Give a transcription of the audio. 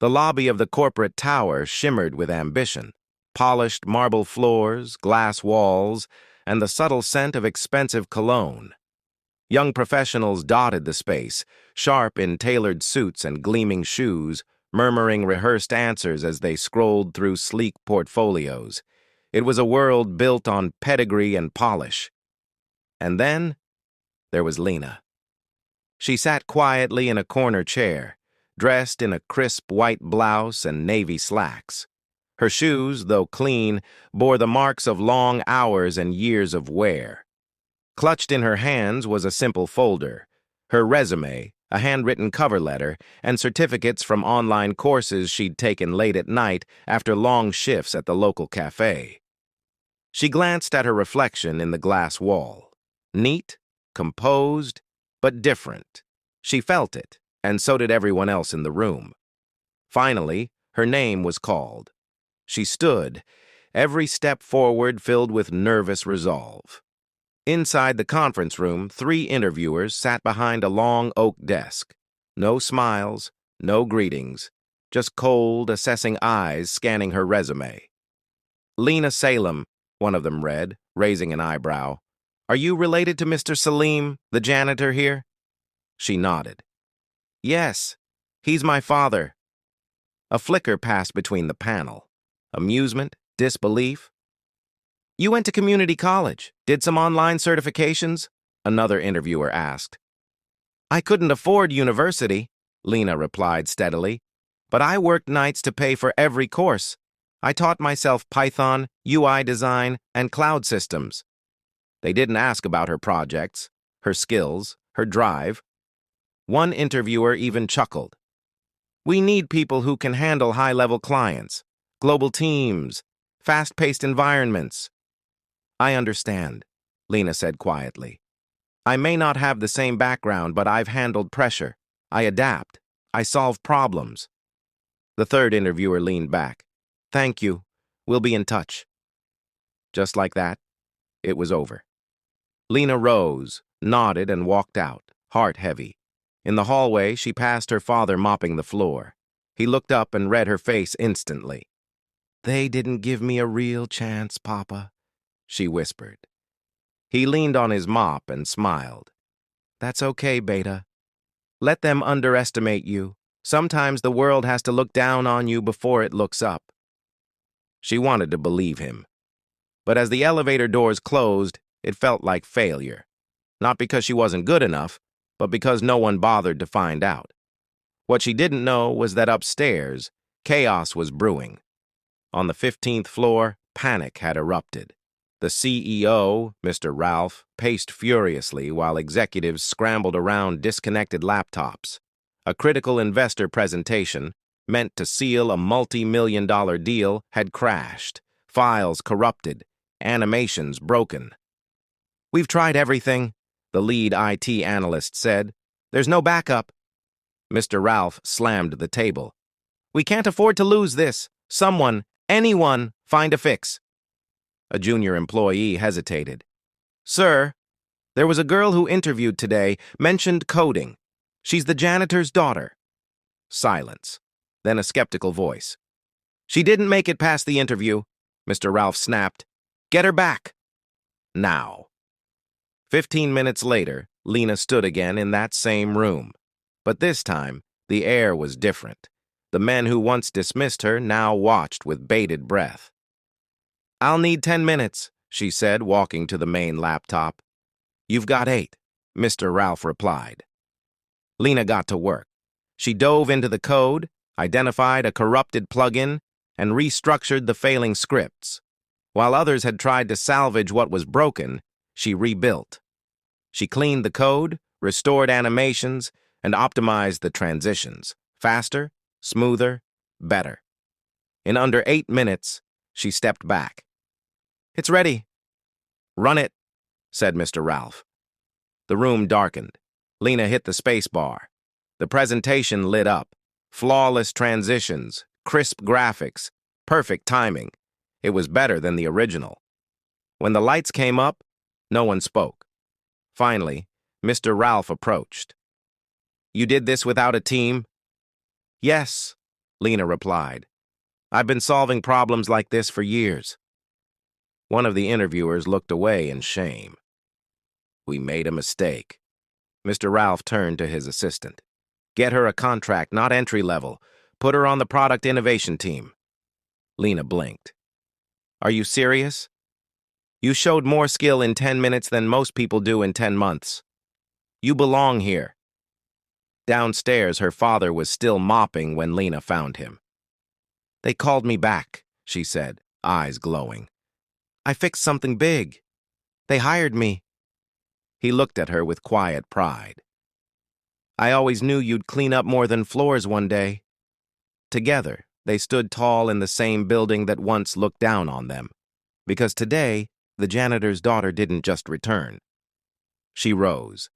The lobby of the corporate tower shimmered with ambition. Polished marble floors, glass walls, and the subtle scent of expensive cologne. Young professionals dotted the space, sharp in tailored suits and gleaming shoes, murmuring rehearsed answers as they scrolled through sleek portfolios. It was a world built on pedigree and polish. And then there was Lena. She sat quietly in a corner chair, dressed in a crisp white blouse and navy slacks. Her shoes, though clean, bore the marks of long hours and years of wear. Clutched in her hands was a simple folder, her resume, a handwritten cover letter, and certificates from online courses she'd taken late at night after long shifts at the local cafe. She glanced at her reflection in the glass wall. Neat, composed, but different. She felt it, and so did everyone else in the room. Finally, her name was called. She stood, every step forward filled with nervous resolve. Inside the conference room, 3 interviewers sat behind a long oak desk. No smiles, no greetings, just cold, assessing eyes scanning her resume. Lena Salem, one of them read, raising an eyebrow. Are you related to Mr. Salim, the janitor here? She nodded. Yes, he's my father. A flicker passed between the panel. Amusement, disbelief. You went to community college, did some online certifications? Another interviewer asked. I couldn't afford university, Lena replied steadily, but I worked nights to pay for every course. I taught myself Python, UI design, and cloud systems. They didn't ask about her projects, her skills, her drive. One interviewer even chuckled. We need people who can handle high-level clients, global teams, fast-paced environments. I understand, Lena said quietly. I may not have the same background, but I've handled pressure. I adapt. I solve problems. The third interviewer leaned back. Thank you. We'll be in touch. Just like that, it was over. Lena rose, nodded, and walked out, heart heavy. In the hallway, she passed her father mopping the floor. He looked up and read her face instantly. They didn't give me a real chance, Papa, she whispered. He leaned on his mop and smiled. That's okay, Beta. Let them underestimate you. Sometimes the world has to look down on you before it looks up. She wanted to believe him. But as the elevator doors closed, it felt like failure. Not because she wasn't good enough, but because no one bothered to find out. What she didn't know was that upstairs, chaos was brewing. On the 15th floor, panic had erupted. The CEO, Mr. Ralph, paced furiously while executives scrambled around disconnected laptops. A critical investor presentation, meant to seal a multi-million-dollar deal, had crashed, files corrupted, animations broken. We've tried everything, the lead IT analyst said. There's no backup. Mr. Ralph slammed the table. We can't afford to lose this. Someone, anyone, find a fix. A junior employee hesitated. Sir, there was a girl who interviewed today, mentioned coding. She's the janitor's daughter. Silence. Then a skeptical voice. She didn't make it past the interview, Mr. Ralph snapped. Get her back. Now. 15 minutes later, Lena stood again in that same room. But this time, the air was different. The men who once dismissed her now watched with bated breath. I'll need 10 minutes, she said, walking to the main laptop. You've got 8, Mr. Ralph replied. Lena got to work. She dove into the code, identified a corrupted plugin, and restructured the failing scripts. While others had tried to salvage what was broken, she rebuilt. She cleaned the code, restored animations, and optimized the transitions. Faster, smoother, better. In under 8 minutes, she stepped back. It's ready. Run it, said Mr. Ralph. The room darkened. Lena hit the space bar. The presentation lit up. Flawless transitions, crisp graphics, perfect timing. It was better than the original. When the lights came up, no one spoke. Finally, Mr. Ralph approached. You did this without a team? Yes, Lena replied. I've been solving problems like this for years. One of the interviewers looked away in shame. We made a mistake. Mr. Ralph turned to his assistant. Get her a contract, not entry level. Put her on the product innovation team. Lena blinked. Are you serious? You showed more skill in 10 minutes than most people do in 10 months. You belong here. Downstairs, her father was still mopping when Lena found him. They called me back, she said, eyes glowing. I fixed something big. They hired me. He looked at her with quiet pride. I always knew you'd clean up more than floors one day. Together, they stood tall in the same building that once looked down on them. Because today, the janitor's daughter didn't just return. She rose.